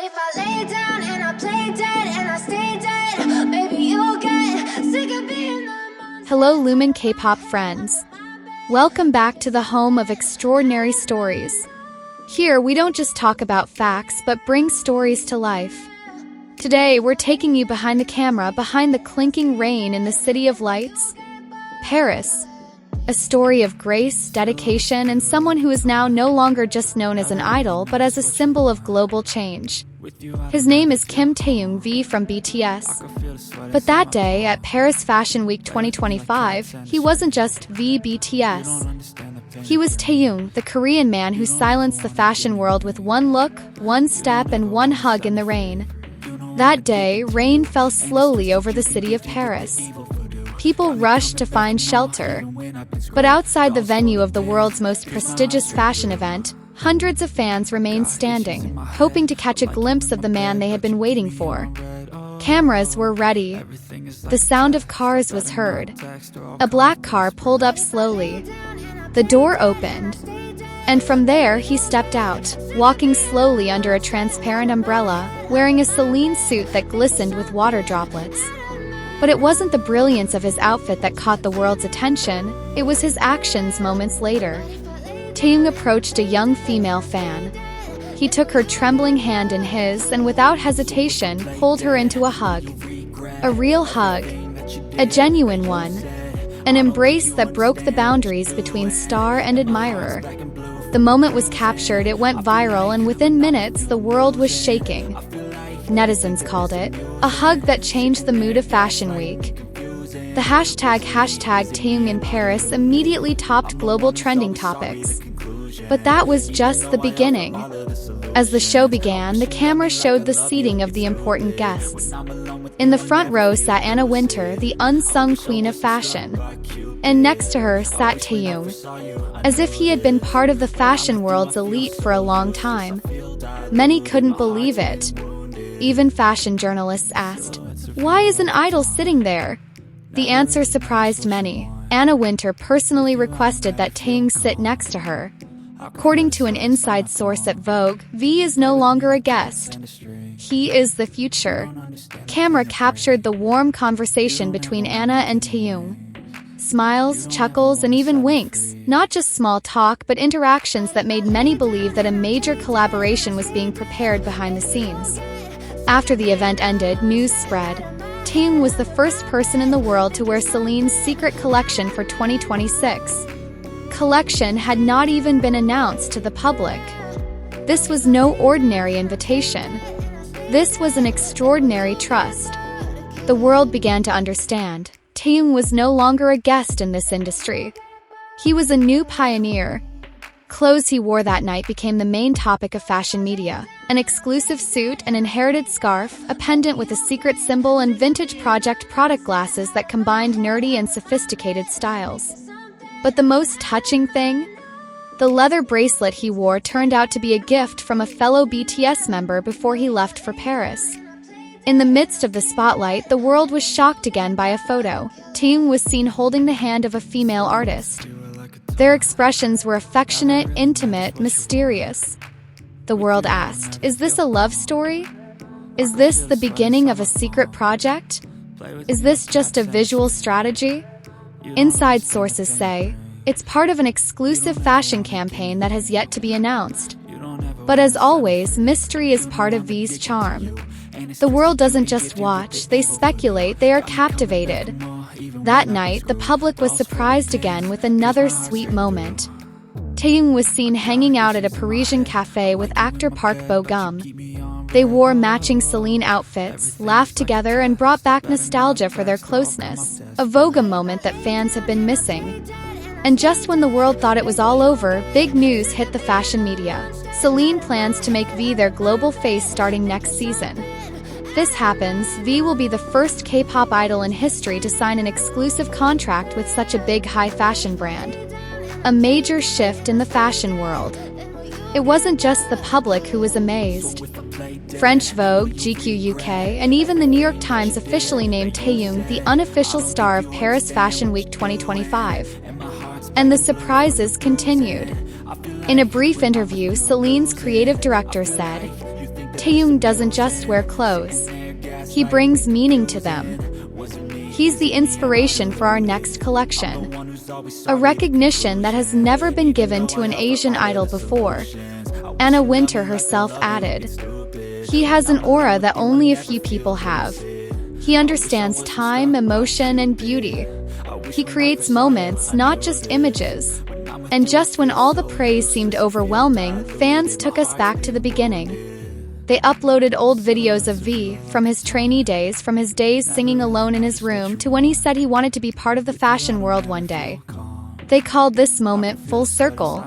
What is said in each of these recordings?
if I lay down and I play dead and I stay dead, maybe you'll get sick of being the monster. Hello Lumine K-pop friends. Welcome back to the home of extraordinary stories. Here we don't just talk about facts but bring stories to life. Today we're taking you behind the camera, behind the clinking rain in the city of lights, Paris. A story of grace, dedication, and someone who is now no longer just known as an idol but as a symbol of global change. His name is Jimin Taehyung V from BTS. But that day, at Paris Fashion Week 2025, he wasn't just V BTS. He was Taehyung, the Korean man who silenced the fashion world with one look, one step, and one hug in the rain. That day, rain fell slowly over the city of Paris. People rushed to find shelter. But outside the venue of the world's most prestigious fashion event, hundreds of fans remained standing, hoping to catch a glimpse of the man they had been waiting for. Cameras were ready. The sound of cars was heard. A black car pulled up slowly. The door opened. And from there, he stepped out, walking slowly under a transparent umbrella, wearing a Celine suit that glistened with water droplets. But it wasn't the brilliance of his outfit that caught the world's attention, it was his actions moments later. Taehyung approached a young female fan. He took her trembling hand in his and without hesitation pulled her into a hug. A real hug. A genuine one. An embrace that broke the boundaries between star and admirer. The moment was captured, it went viral, and within minutes the world was shaking. Netizens called it a hug that changed the mood of Fashion Week. The hashtag Taehyung in Paris immediately topped global trending topics. But that was just the beginning. As the show began, the camera showed the seating of the important guests. In the front row sat Anna Wintour, the unsung queen of fashion. And next to her sat Taehyung, as if he had been part of the fashion world's elite for a long time. Many couldn't believe it. Even fashion journalists asked, "Why is an idol sitting there?" The answer surprised many. Anna Wintour personally requested that Taehyung sit next to her. According to an inside source at Vogue, V is no longer a guest. He is the future. Camera captured the warm conversation between Anna and Taehyung. Smiles, chuckles, and even winks. Not just small talk, but interactions that made many believe that a major collaboration was being prepared behind the scenes. After the event ended, news spread. Taehyung was the first person in the world to wear Celine's secret collection for 2026. Collection had not even been announced to the public. This was no ordinary invitation. This was an extraordinary trust. The world began to understand. Taehyung was no longer a guest in this industry. He was a new pioneer. Clothes he wore that night became the main topic of fashion media. An exclusive suit, an inherited scarf, a pendant with a secret symbol, and vintage project product glasses that combined nerdy and sophisticated styles. But the most touching thing? The leather bracelet he wore turned out to be a gift from a fellow BTS member before he left for Paris. In the midst of the spotlight, the world was shocked again by a photo. Taehyung was seen holding the hand of a female artist. Their expressions were affectionate, intimate, mysterious. The world asked, "Is this a love story? Is this the beginning of a secret project? Is this just a visual strategy?" Inside sources say, it's part of an exclusive fashion campaign that has yet to be announced. But as always, mystery is part of V's charm. The world doesn't just watch, they speculate, they are captivated. That night, the public was surprised again with another sweet moment. Taehyung was seen hanging out at a Parisian cafe with actor Park Bo-gum. They wore matching Celine outfits, laughed together, and brought back nostalgia for their closeness, a Vogue moment that fans have been missing. And just when the world thought it was all over, big news hit the fashion media. Celine plans to make V their global face starting next season. This happens, V will be the first K-pop idol in history to sign an exclusive contract with such a big high fashion brand. A major shift in the fashion world. It wasn't just the public who was amazed. French Vogue, GQ UK, and even the New York Times officially named Taehyung the unofficial star of Paris Fashion Week 2025. And the surprises continued. In a brief interview, Celine's creative director said, Taehyung doesn't just wear clothes. He brings meaning to them. He's the inspiration for our next collection. A recognition that has never been given to an Asian idol before. Anna Wintour herself added, "He has an aura that only a few people have. He understands time, emotion, and beauty. He creates moments, not just images." And just when all the praise seemed overwhelming, fans took us back to the beginning. They uploaded old videos of V, from his trainee days, from his days singing alone in his room, to when he said he wanted to be part of the fashion world one day. They called this moment Full Circle,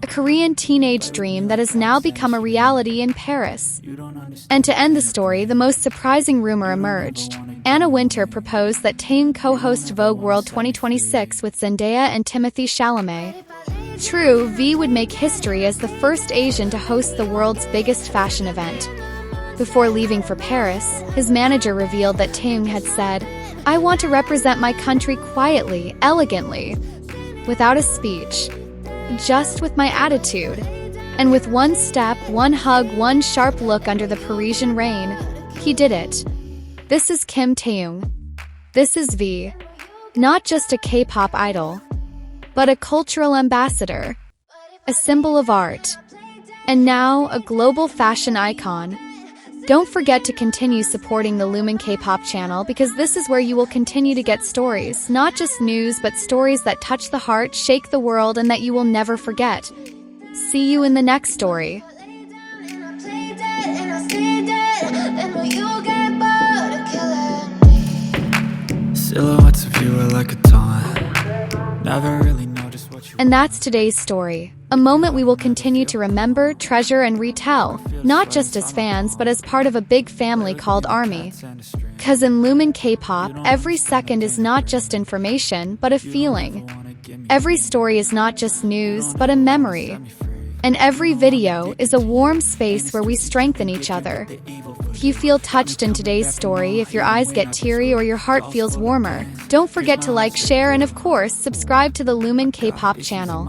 a Korean teenage dream that has now become a reality in Paris. And to end the story, the most surprising rumor emerged. Anna Wintour proposed that Taehyung co-host Vogue World 2026 with Zendaya and Timothée Chalamet. True, V would make history as the first Asian to host the world's biggest fashion event. Before leaving for Paris, his manager revealed that Taehyung had said, "I want to represent my country quietly, elegantly, without a speech, just with my attitude." And with one step, one hug, one sharp look under the Parisian rain, he did it. This is Kim Taehyung. This is V. Not just a K-pop idol, but a cultural ambassador, a symbol of art, and now a global fashion icon. Don't forget to continue supporting the Lumine K-pop channel, because this is where you will continue to get stories, not just news, but stories that touch the heart, shake the world, and that you will never forget. See you in the next story. Silhouettes of you are like a taunt. Never really noticed what you. And that's today's story. A moment we will continue to remember, treasure, and retell, not just as fans, but as part of a big family called ARMY. 'Cause in Lumine K-pop, every second is not just information, but a feeling. Every story is not just news, but a memory. And every video is a warm space where we strengthen each other. If you feel touched in today's story, if your eyes get teary or your heart feels warmer, don't forget to like, share, and of course, subscribe to the Lumine K-pop channel.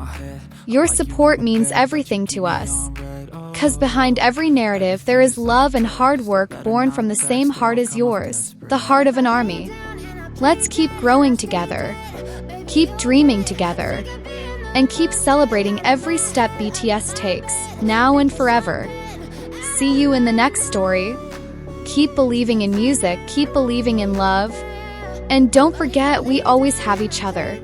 Your support means everything to us. 'Cause behind every narrative, there is love and hard work born from the same heart as yours, the heart of an army. Let's keep growing together, keep dreaming together, and keep celebrating every step BTS takes, now and forever. See you in the next story. Keep believing in music, keep believing in love, and don't forget, we always have each other.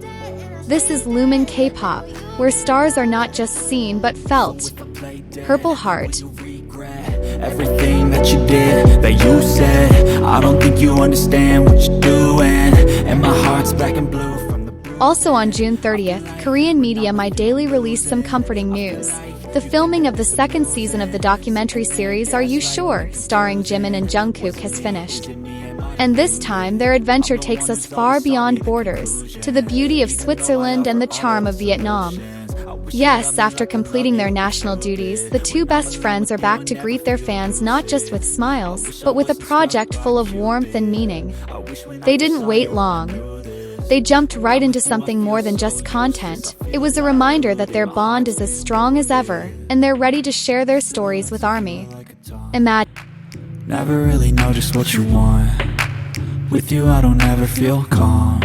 This is Lumine K-pop, where stars are not just seen but felt. Purple Heart. Everything that you did, that you said, I don't think you understand what you're doing, and my heart's black and blue from the. Also on June 30th, Korean media My Daily released some comforting news. The filming of the second season of the documentary series Are You Sure?, starring Jimin and Jungkook, has finished. And this time, their adventure takes us far beyond borders, to the beauty of Switzerland and the charm of Vietnam. Yes, after completing their national duties, the two best friends are back to greet their fans not just with smiles, but with a project full of warmth and meaning. They didn't wait long. They jumped right into something more than just content. It was a reminder that their bond is as strong as ever, and they're ready to share their stories with ARMY. Imagine. Never really know just what you want. With you I don't ever feel calm.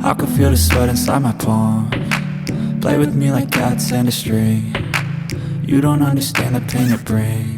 I can feel the sweat inside my palm. Play with me like cats and a string. You don't understand the pain it brings.